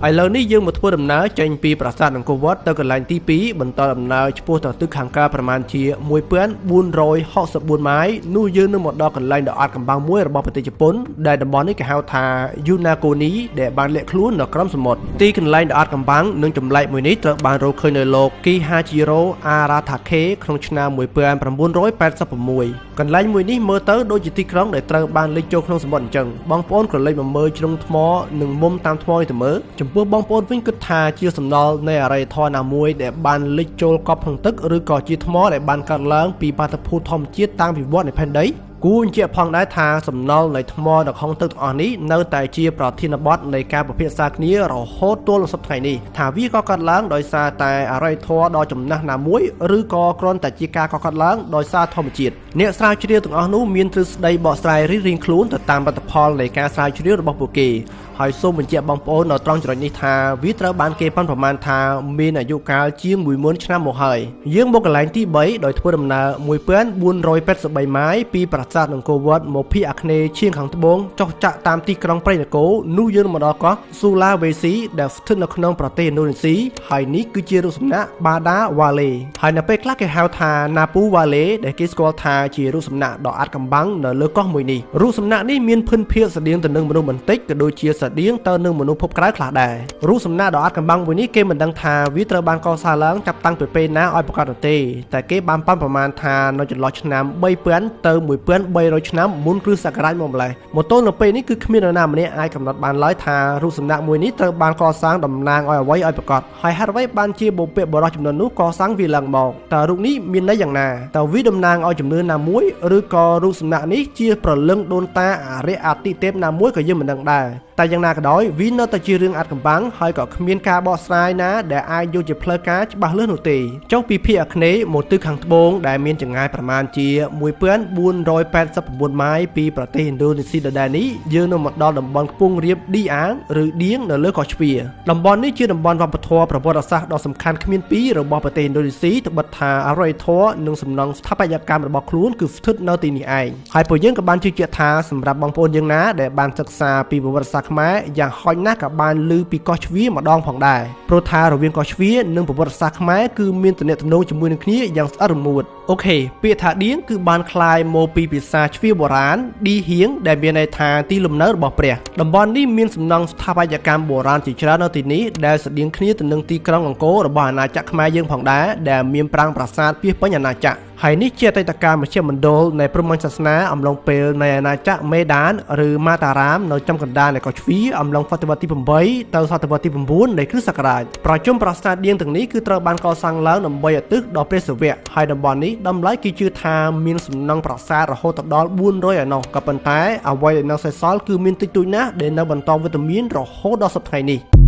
ឥឡូវនេះយើងមកធ្វើដំណើរចេញពីប្រាសាទអង្គរវត្តទៅកន្លែងទី2បន្តដំណើរឆ្ពោះទៅទិសខាងកើតប្រមាណជា1464ម៉ាយលនោះយើងនឹងមកដល់កន្លែងដ៏អាតកំបាំងមួយរបស់ប្រទេសជប៉ុនដែលតំបន់នេះគេហៅថា Yunagoni ដែលបានលាក់ខ្លួននៅក្រោមសមុទ្រទីកន្លែងដ៏អាតកំបាំងនិងចម្លែកមួយនេះត្រូវបានរកឃើញនៅលោក Kihachiro Aratake ក្នុងឆ្នាំ1986កន្លែងមួយនេះមើលទៅដូចជាទីក្រុងដែលត្រូវបានលិចចូលក្នុងសមុទ្រអញ្ចឹងបងប្អូនក៏លេចមកមើលជ្រុងថ្មនិងមុំតាមថ្មនេះទៅមើលចំពោះបងប្អូនវិញគិតថាជាសំណល់នៃអរិយធម៌ណាមួយដែលបានលិចចូលកប់ក្នុងទឹកឬក៏ជាថ្មដែលបានកើតឡើងពីបាតុភូតធម្មជាតិតាមវិវត្តនៃផែនដីគួរបញ្ជាក់ផងដែរថាសំណល់នៃថ្មនៅក្នុងទឹកទាំងអស់នេះនៅតែជាប្រធានបទនៃការពិភាក្សាគ្នារហូតទល់នឹងសប្តាហ៍នេះថាវាក៏កើតឡើងដោយសារតែអរិយធម៌ដ៏ចំណាស់ណាមួយឬក៏គ្រាន់តែជាការកកើតឡើងដោយសារធម្មជាតិអ្នកស្រាវជ្រាវទាំងអស់នោះមានទ្រឹស្ដីបកស្រាយរៀងៗខ្លួនទៅតាមលទ្ធផលនៃការស្រាវជ្រាវរបស់ពួកគេហើយសូមបញ្ជាក់បងប្អូននៅត្រង់ចំណុចនេះថាវាត្រូវបានគេប៉ាន់ប្រមាណថាមានអាយុកាលជាង 10000 ឆ្នាំមកហើយយើងមកកន្លែងទី3ដោយធ្វើដំណើរ1483ម៉ាយពីប្រាសាទអង្គរវត្តមកភាគអាគ្នេយ៍ឈៀងខាងត្បូងចុះចាក់តាមទីក្រុងព្រៃនគរនោះយើងមកដល់កោះ Sulawesi ដែលស្ថិតនៅក្នុងប្រទេសឥណ្ឌូនេស៊ីហើយនេះគឺជារូបសំណាក Bada Wale ហើយនៅពេលខ្លះគេហៅថា Napu Wale ដែលគេស្គាល់ថាជារូបសំណាកដ៏អាតកំបាំងនៅលើកោះមួយនេះរូបសំណាកនេះមានភិនភាគស្តៀងទៅនឹងមនុស្សបន្តិចក៏ដូចជាស្តៀងទៅនឹងមនុស្សភពក្រៅខ្លះដែររូបសំណាកដ៏អាតកំបាំងមួយនេះគេមិនដឹងថាវាត្រូវបានកសាងឡើងចាប់តាំងពីពេលណាឲ្យប្រកាសទេតែគេបានប៉ាន់ប្រមាណថានៅចន្លោះឆ្នាំ3000ទៅ1300ឆ្នាំមុនគ្រិស្តសករាជមកម្លេះមកទល់នៅពេលនេះគឺគ្មាននរណាម្នាក់អាចកំណត់បានឡើយថារូបសំណាកមួយនេះត្រូវបានកសាងតំណាងឲ្យអ្វីឲ្យប្រកាសហើយហេតុអ្វីបានជាបុព្វបុរសចំនួននោះកសាងវាឡើងមកតើរូបនេះមានន័យយ៉ាងណាតើវាតំណាងឲ្យជំនឿណាមួយឬក៏រូបសំណាកនេះជាប្រលឹងដូនតាអរិយអតិទេពណាមួយក៏យើងមិនដឹងដែរតែយ៉ាងណាក៏ដោយវានៅតែជារឿងអាត់កំបាំងហើយក៏គ្មានការបកស្រាយណាដែលអាចយកជាផ្លូវការច្បាស់លាស់នោះទេចុះពីភាគអាគ្នេយ៍មកទិសខាងត្បូងដែលមានចម្ងាយប្រមាណជា1489ម៉ាយពីប្រទេសឥណ្ឌូនេស៊ីដដែលនេះយើងនឹងមកដល់តំបន់ខ្ពង់រាបឌីអាងឬឌៀងនៅលើកោះជ្វាតំបន់នេះជាតំបន់វប្បធម៌ប្រវត្តិសាស្ត្រដ៏សំខាន់គ្មានពីររបស់ប្រទេសឥណ្ឌូនេស៊ីត្បិតថាអរិយធម៌និងសំណង់ស្ថាបត្យកម្មរបស់ខ្លួនគឺស្ថិតនៅទីនេះឯងហើយពួកយើងក៏បានជឿជាក់ថាសម្រាប់បងប្អូនយើងណាដែលបានសិក្សាពីប្រវត្តិសាស្ត្រខ្មែរយ៉ាងហោចណាស់ក៏បានឮពីកោះជ្វាម្ដងផងដែរព្រោះថារវាងកោះជ្វានិងប្រវត្តិសាស្ត្រខ្មែរគឺមានទំនាក់ទំនងជាមួយនឹងគ្នាយ៉ាងស្អិតរមួតអូខេពាក្យថាឌៀងគឺបានคล้ายមកពីភាសាជ្វាបុរាណឌីហៀងដែលមានន័យថាទីលំនៅរបស់ព្រះតំបន់នេះមានសំណង់ស្ថាបត្យកម្មបុរាណជាច្រើននៅទីនេះដែលស្តៀងគ្នាទៅនឹងទីក្រុងអង្គររបស់អាណាចក្រខ្មែរយើងផងដែរដែលមានប្រាង្គប្រាសាទពាសពេញអាណាចក្រហើយនេះជាអតីតកាលមជ្ឈមណ្ឌលនៃព្រហ្មញ្ញសាសនាអំឡុងពេលនៃអាណាចក្រមេដានឬម៉ាតារាមនៅចំកណ្ដាលនៃកោះជ្វាអំឡុងសតវត្សទី8ទៅសតវត្សទី9នៃគ្រិស្តសករាជប្រជុំប្រាសាទឌៀងទាំងនេះគឺត្រូវបានកសាងឡើងដើម្បីឧទ្ទិសដល់ព្រះសិវៈហើយតំបន់នេះតម្លៃគេជឿថាមានសំណង់ប្រាសាទរហូតដល់400ឯណោះក៏ប៉ុន្តែអ្វីដែលនៅសេសសល់គឺមានតិចតួចណាស់ដែលនៅបន្តវេទមានរហូតដល់សប្តាហ៍នេះ